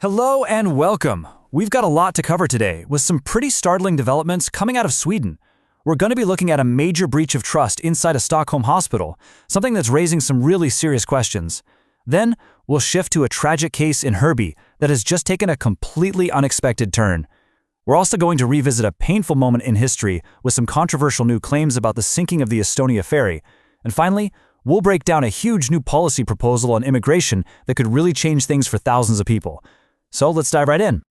Hello and welcome. We've got a lot to cover today, with some pretty startling developments coming out of Sweden. We're going to be looking at a major breach of trust inside a Stockholm hospital, something that's raising some really serious questions. Then, we'll shift to a tragic case in Hörby that has just taken a completely unexpected turn. We're also going to revisit a painful moment in history with some controversial new claims about the sinking of the Estonia ferry. And finally, we'll break down a huge new policy proposal on immigration that could really change things for thousands of people. So let's dive right in.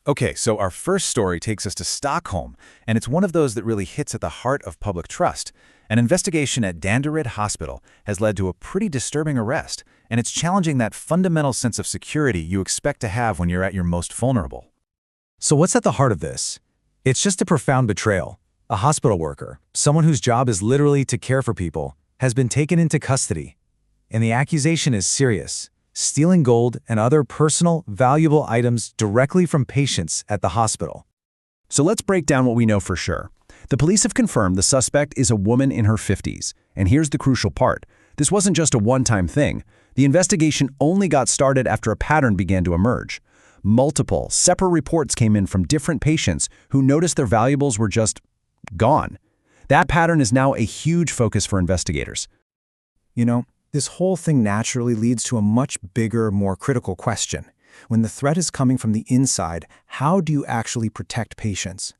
Okay, so our first story takes us to Stockholm, and it's one of those that really hits at the heart of public trust. An investigation at Danderyd Hospital has led to a pretty disturbing arrest, and it's challenging that fundamental sense of security you expect to have when you're at your most vulnerable. So what's at the heart of this? It's just a profound betrayal. A hospital worker, someone whose job is literally to care for people, has been taken into custody. And the accusation is serious: stealing gold and other personal, valuable items directly from patients at the hospital. So let's break down what we know for sure. The police have confirmed the suspect is a woman in her 50s. And here's the crucial part. This wasn't just a one-time thing. The investigation only got started after a pattern began to emerge. Multiple, separate reports came in from different patients who noticed their valuables were just gone. That pattern is now a huge focus for investigators. You know, this whole thing naturally leads to a much bigger, more critical question. When the threat is coming from the inside, how do you actually protect patients?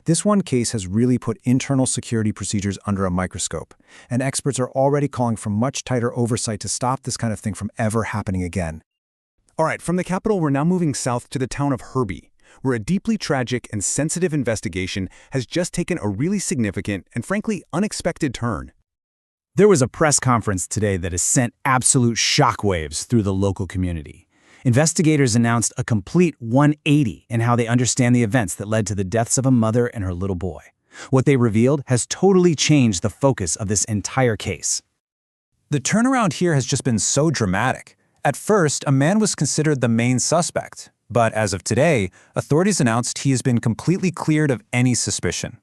This one case has really put internal security procedures under a microscope, and experts are already calling for much tighter oversight to stop this kind of thing from ever happening again. All right, from the capital, we're now moving south to the town of Hörby, where a deeply tragic and sensitive investigation has just taken a really significant and frankly unexpected turn. There was a press conference today that has sent absolute shockwaves through the local community. Investigators announced a complete 180 in how they understand the events that led to the deaths of a mother and her little boy. What they revealed has totally changed the focus of this entire case. The turnaround here has just been so dramatic. At first, a man was considered the main suspect, but as of today, authorities announced he has been completely cleared of any suspicion.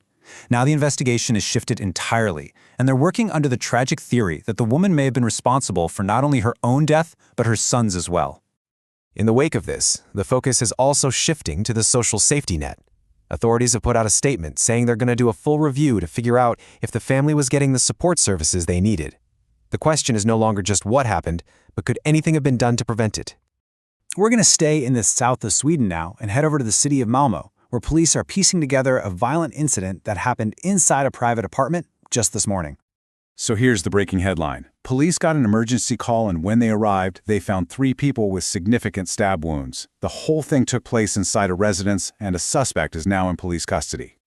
Now the investigation is shifted entirely, and they're working under the tragic theory that the woman may have been responsible for not only her own death, but her son's as well. In the wake of this, the focus is also shifting to the social safety net. Authorities have put out a statement saying they're going to do a full review to figure out if the family was getting the support services they needed. The question is no longer just what happened, but could anything have been done to prevent it? We're going to stay in the south of Sweden now and head over to the city of Malmö, where police are piecing together a violent incident that happened inside a private apartment just this morning. So here's the breaking headline. Police got an emergency call, and when they arrived, they found 3 people with significant stab wounds. The whole thing took place inside a residence, and a suspect is now in police custody.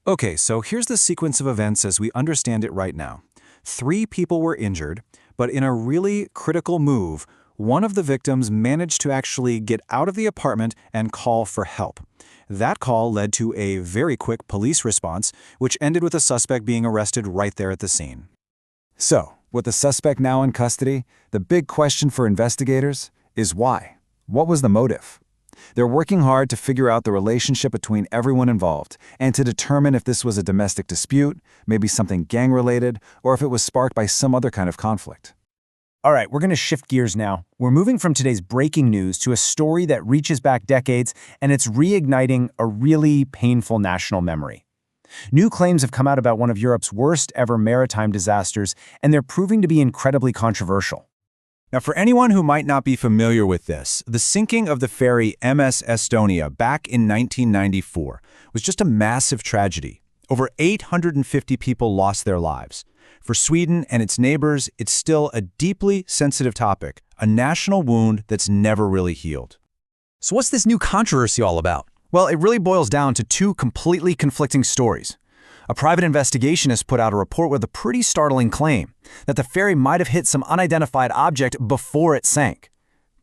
Okay, so here's the sequence of events as we understand it right now. 3 people were injured, but in a really critical move, one of the victims managed to actually get out of the apartment and call for help. That call led to a very quick police response, which ended with the suspect being arrested right there at the scene. So, with the suspect now in custody, the big question for investigators is why? What was the motive? They're working hard to figure out the relationship between everyone involved and to determine if this was a domestic dispute, maybe something gang-related, or if it was sparked by some other kind of conflict. All right, we're going to shift gears now. We're moving from today's breaking news to a story that reaches back decades, and it's reigniting a really painful national memory. New claims have come out about one of Europe's worst ever maritime disasters, and they're proving to be incredibly controversial. Now, for anyone who might not be familiar with this, the sinking of the ferry MS Estonia back in 1994 was just a massive tragedy. Over 850 people lost their lives. For Sweden and its neighbors, it's still a deeply sensitive topic, a national wound that's never really healed. So what's this new controversy all about? Well, it really boils down to 2 completely conflicting stories. A private investigation has put out a report with a pretty startling claim that the ferry might have hit some unidentified object before it sank.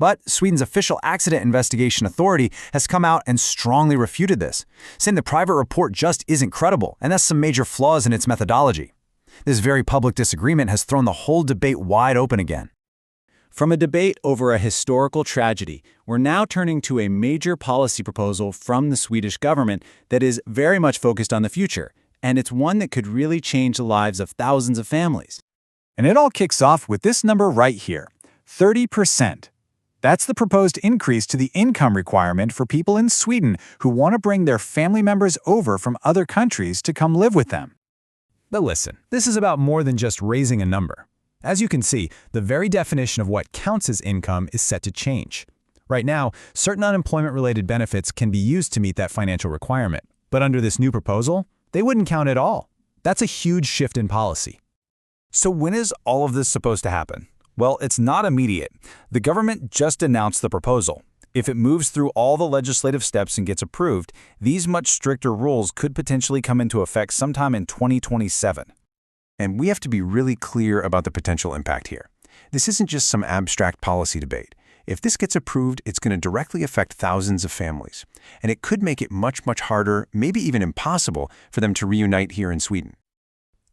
But Sweden's official accident investigation authority has come out and strongly refuted this, saying the private report just isn't credible, and that's some major flaws in its methodology. This very public disagreement has thrown the whole debate wide open again. From a debate over a historical tragedy, we're now turning to a major policy proposal from the Swedish government that is very much focused on the future, and it's one that could really change the lives of thousands of families. And it all kicks off with this number right here, 30%. That's the proposed increase to the income requirement for people in Sweden who want to bring their family members over from other countries to come live with them. But listen, this is about more than just raising a number. As you can see, the very definition of what counts as income is set to change. Right now, certain unemployment-related benefits can be used to meet that financial requirement. But under this new proposal, they wouldn't count at all. That's a huge shift in policy. So when is all of this supposed to happen? Well, it's not immediate. The government just announced the proposal. If it moves through all the legislative steps and gets approved, these much stricter rules could potentially come into effect sometime in 2027. And we have to be really clear about the potential impact here. This isn't just some abstract policy debate. If this gets approved, it's going to directly affect thousands of families. And it could make it much, much harder, maybe even impossible, for them to reunite here in Sweden.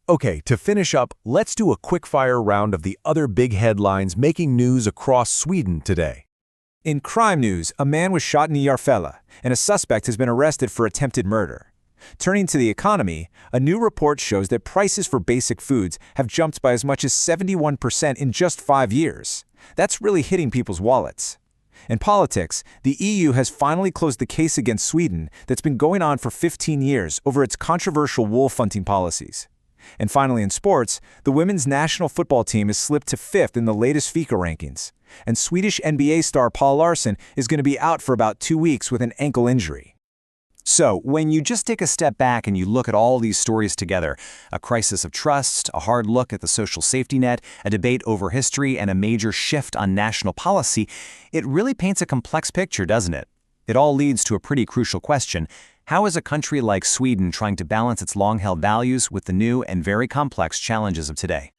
Okay, to finish up, let's do a quick-fire round of the other big headlines making news across Sweden today. In crime news, a man was shot in Järfälla, and a suspect has been arrested for attempted murder. Turning to the economy, a new report shows that prices for basic foods have jumped by as much as 71% in just 5 years. That's really hitting people's wallets. In politics, the EU has finally closed the case against Sweden that's been going on for 15 years over its controversial wolf hunting policies. And finally, in sports, the women's national football team has slipped to 5th in the latest FIFA rankings. And Swedish NBA star Paul Larsson is going to be out for about 2 weeks with an ankle injury. So, when you just take a step back and you look at all these stories together, a crisis of trust, a hard look at the social safety net, a debate over history, and a major shift on national policy, it really paints a complex picture, doesn't it? It all leads to a pretty crucial question. How is a country like Sweden trying to balance its long-held values with the new and very complex challenges of today?